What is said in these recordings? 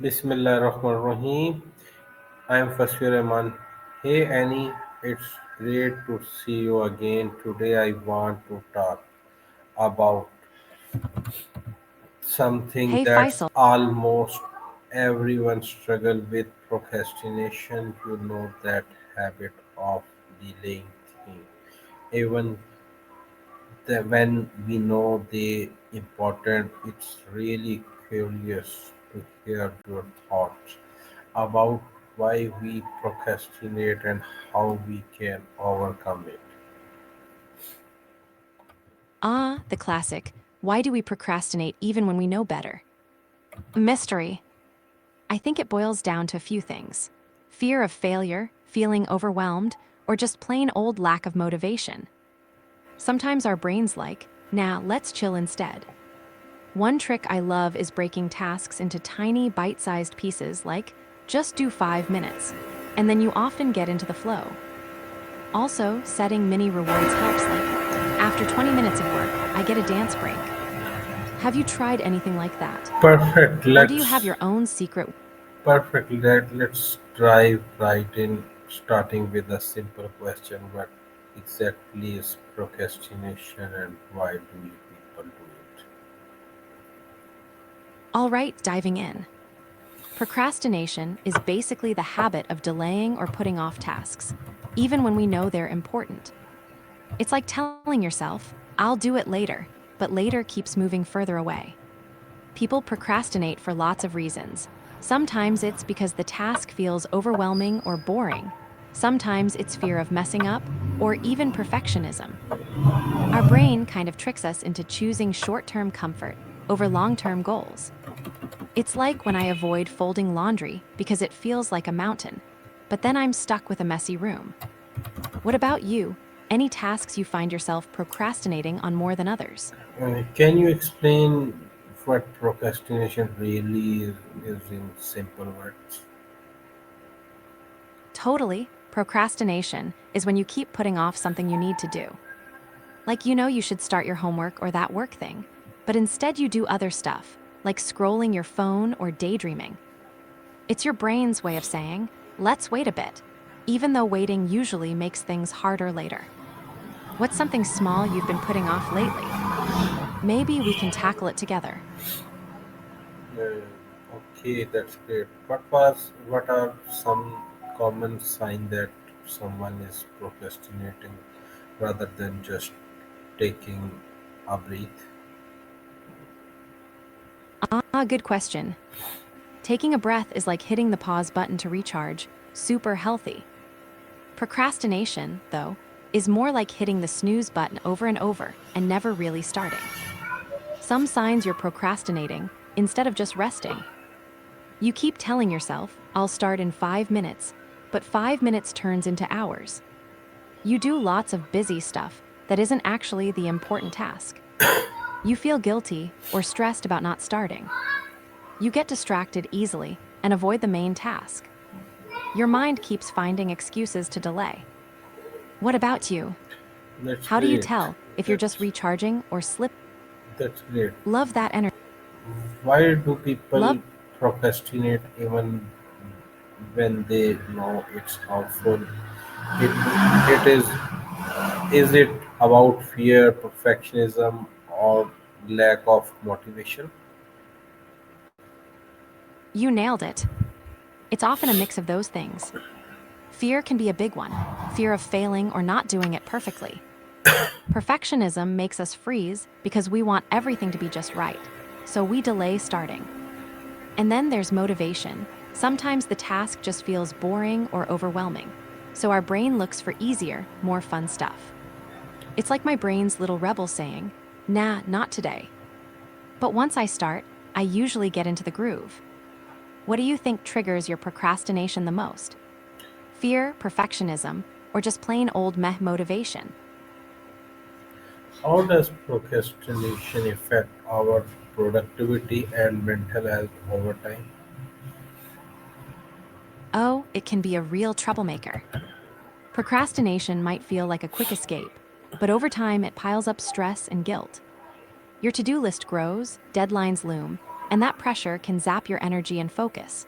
Bismillahirrahmanirrahim. I am Fasir Rahman. Hey Annie, it's great to see you again. Today I want to talk about something Hey that's Faisal. almost everyone struggle with procrastination. You know that habit of delaying things. Even when we know they important, it's really curious to hear your thoughts about why we procrastinate and how we can overcome it. The classic. Why do we procrastinate even when we know better? A mystery. I think it boils down to a few things: fear of failure, feeling overwhelmed, or just plain old lack of motivation. Sometimes our brains like, nah, let's chill instead. One trick I love is breaking tasks into tiny, bite sized pieces like, just do 5 minutes, and then you often get into the flow. Also, setting mini rewards helps, like, after 20 minutes of work, I get a dance break. Have you tried anything like that? Perfect. Or do you have Let's your own secret? perfect. Let's dive right in, starting with a simple question: what exactly is procrastination, and why do you people do it? All right, diving in. Procrastination is basically the habit of delaying or putting off tasks, even when we know they're important. It's like telling yourself, I'll do it later, but later keeps moving further away. People procrastinate for lots of reasons. Sometimes it's because the task feels overwhelming or boring. Sometimes it's fear of messing up, or even perfectionism. Our brain kind of tricks us into choosing short term comfort over long term goals. It's like when I avoid folding laundry because it feels like a mountain, but then I'm stuck with a messy room. What about you? Any tasks you find yourself procrastinating on more than others? Can you explain what procrastination really is in simple words? Totally. Procrastination is when you keep putting off something you need to do. Like you know you should start your homework or that work thing, but instead you do other stuff, like scrolling your phone or daydreaming. It's your brain's way of saying, let's wait a bit, even though waiting usually makes things harder later. What's something small you've been putting off lately? Maybe we can tackle it together. Uh, okay, that's great. What are some common signs that someone is procrastinating rather than just taking a breath? Good question. Taking a breath is like hitting the pause button to recharge, super healthy. Procrastination, though, is more like hitting the snooze button over and over and never really starting. Some signs you're procrastinating instead of just resting. You keep telling yourself, I'll start in 5 minutes, but 5 minutes turns into hours. You do lots of busy stuff that isn't actually the important task. You feel guilty or stressed about not starting. You get distracted easily and avoid the main task. Your mind keeps finding excuses to delay. What about you? That's How do you great. tell if you're just That's recharging or slip? that's great. Love that energy. Why do Love. people procrastinate even when they know it's harmful? It is it about fear, perfectionism, or lack of motivation? You nailed it. It's often a mix of those things. Fear can be a big one, fear of failing or not doing it perfectly. Perfectionism makes us freeze because we want everything to be just right, so we delay starting. And then there's motivation. Sometimes the task just feels boring or overwhelming, so our brain looks for easier, more fun stuff. It's like my brain's little rebel saying, nah, not today. But once I start, I usually get into the groove. What do you think triggers your procrastination the most? Fear, perfectionism, or just plain old meh motivation? How does procrastination affect our productivity and mental health over time? Oh, it can be a real troublemaker. Procrastination might feel like a quick escape, but over time it piles up stress and guilt. Your to do list grows, deadlines loom, and that pressure can zap your energy and focus.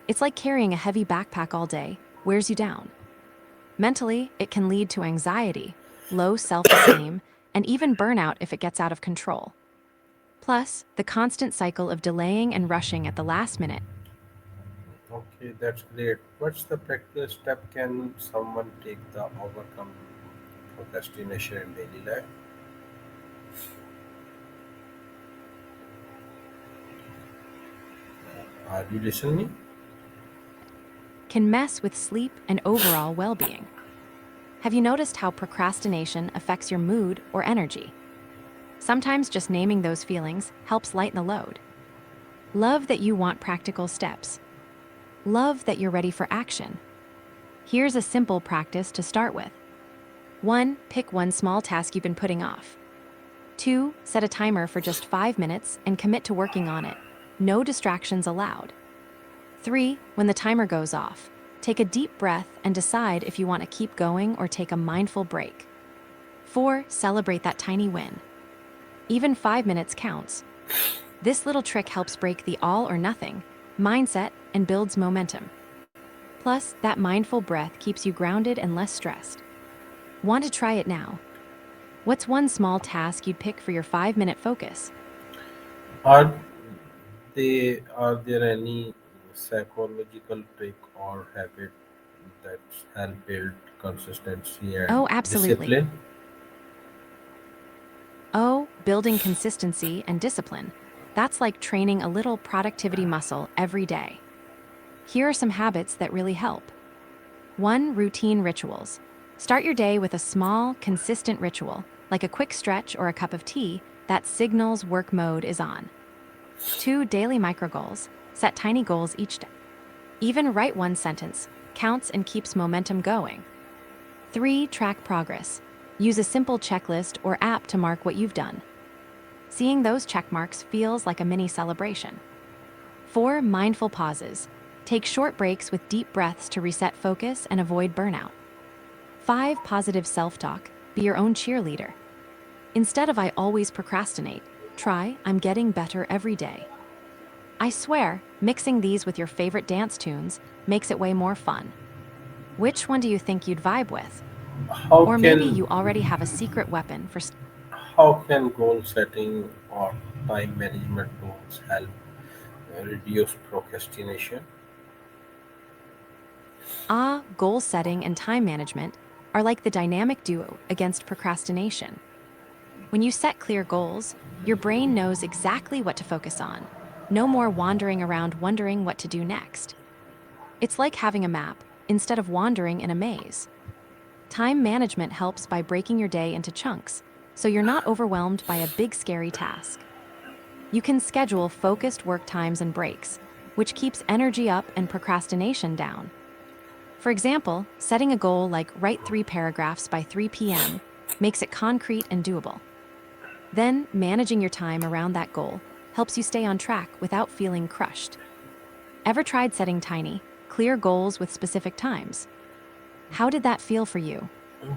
It's like carrying a heavy backpack all day, wears you down. Mentally, it can lead to anxiety, low self-esteem, and even burnout if it gets out of control. Plus, the constant cycle of delaying and rushing at the last minute. Okay, that's great. What's the practical step can someone take to overcome procrastination in daily life? Are you listening? Can mess with sleep and overall well-being. Have you noticed how procrastination affects your mood or energy? Sometimes just naming those feelings helps lighten the load. Love that you want practical steps. Love that you're ready for action. Here's a simple practice to start with. 1. Pick one small task you've been putting off. 2. Set a timer for just 5 minutes and commit to working on it. No distractions allowed. 3. When the timer goes off, take a deep breath and decide if you want to keep going or take a mindful break. 4. Celebrate that tiny win. Even 5 minutes counts. This little trick helps break the all or nothing mindset and builds momentum. Plus, that mindful breath keeps you grounded and less stressed. Want to try it now? What's one small task you'd pick for your 5-minute focus? Are are there any psychological trick or habit that help build consistency and Oh, absolutely. discipline? Oh, building consistency and discipline. That's like training a little productivity muscle every day. Here are some habits that really help. 1. Routine rituals. Start your day with a small, consistent ritual, like a quick stretch or a cup of tea, that signals work mode is on. 2. Daily micro goals. Set tiny goals each day. Even write one sentence counts and keeps momentum going. 3. Track progress. Use a simple checklist or app to mark what you've done. Seeing those check marks feels like a mini celebration. 4. Mindful pauses. Take short breaks with deep breaths to reset focus and avoid burnout. 5. Positive self-talk. Be your own cheerleader. Instead of "I always procrastinate," try "I'm getting better every day." I swear, mixing these with your favorite dance tunes makes it way more fun. Which one do you think you'd vibe with? How Or maybe can you already have a secret weapon for how can goal setting or time management tools help reduce procrastination? goal setting and time management are like the dynamic duo against procrastination. When you set clear goals, your brain knows exactly what to focus on. No more wandering around wondering what to do next. It's like having a map instead of wandering in a maze. Time management helps by breaking your day into chunks, so you're not overwhelmed by a big scary task. You can schedule focused work times and breaks, which keeps energy up and procrastination down. For example, setting a goal like write 3 paragraphs by 3 p.m. makes it concrete and doable. Then, managing your time around that goal helps you stay on track without feeling crushed. Ever tried setting tiny, clear goals with specific times? How did that feel for you?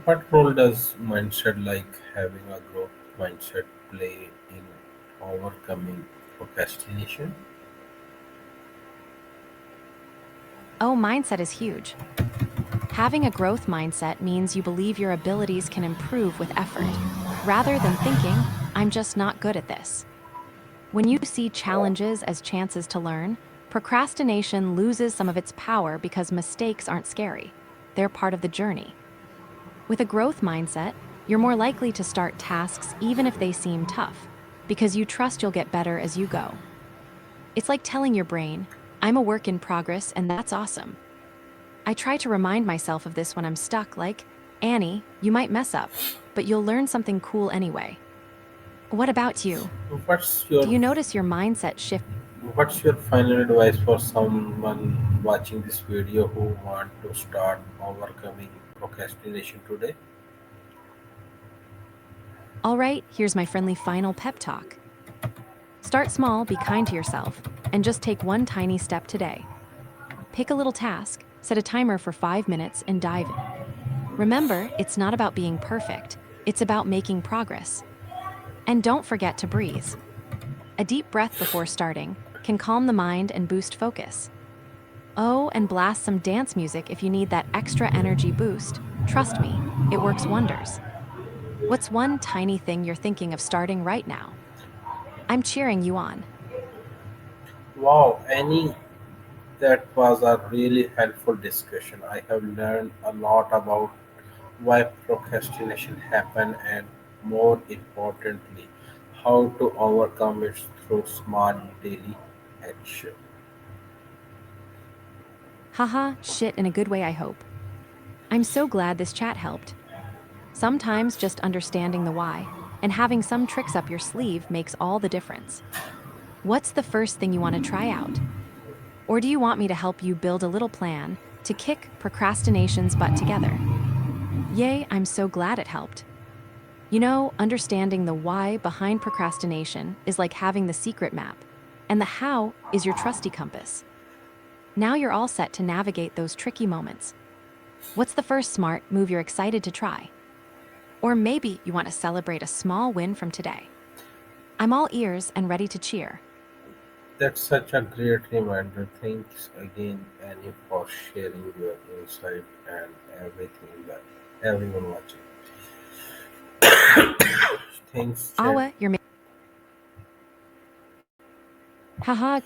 What role does mindset like having a growth mindset play in overcoming procrastination? Oh, mindset is huge. Having a growth mindset means you believe your abilities can improve with effort, rather than thinking, "I'm just not good at this." When you see challenges as chances to learn, procrastination loses some of its power because mistakes aren't scary. They're part of the journey. With a growth mindset, you're more likely to start tasks even if they seem tough, because you trust you'll get better as you go. It's like telling your brain, "I'm a work in progress and that's awesome." I try to remind myself of this when I'm stuck, like, "Annie, you might mess up, but you'll learn something cool anyway." What about you? What's Do your you notice your mindset shift? What's your final advice for someone watching this video who want to start overcoming procrastination today? All right, here's my friendly final pep talk. Start small, be kind to yourself, and just take one tiny step today. Pick a little task, set a timer for 5 minutes, and dive in. Remember, it's not about being perfect, it's about making progress. And don't forget to breathe. A deep breath before starting can calm the mind and boost focus. Oh, and blast some dance music if you need that extra energy boost. Trust me, it works wonders. What's one tiny thing you're thinking of starting right now? I'm cheering you on. Wow, Annie, that was a really helpful discussion. I have learned a lot about why procrastination happens and, more importantly, how to overcome it through smart daily action. Haha, shit in a good way, I hope. I'm so glad this chat helped. Sometimes just understanding the why and having some tricks up your sleeve makes all the difference. What's the first thing you want to try out? Or do you want me to help you build a little plan to kick procrastination's butt together? Yay, I'm so glad it helped. You know, understanding the why behind procrastination is like having the secret map, and the how is your trusty compass. Now you're all set to navigate those tricky moments. What's the first smart move you're excited to try? Or maybe you want to celebrate a small win from today. I'm all ears and ready to cheer. That's such a great reminder. Thanks again, Annie, for sharing your insight and everything that everyone watching. Thanks, Jen. Awa, you're haha,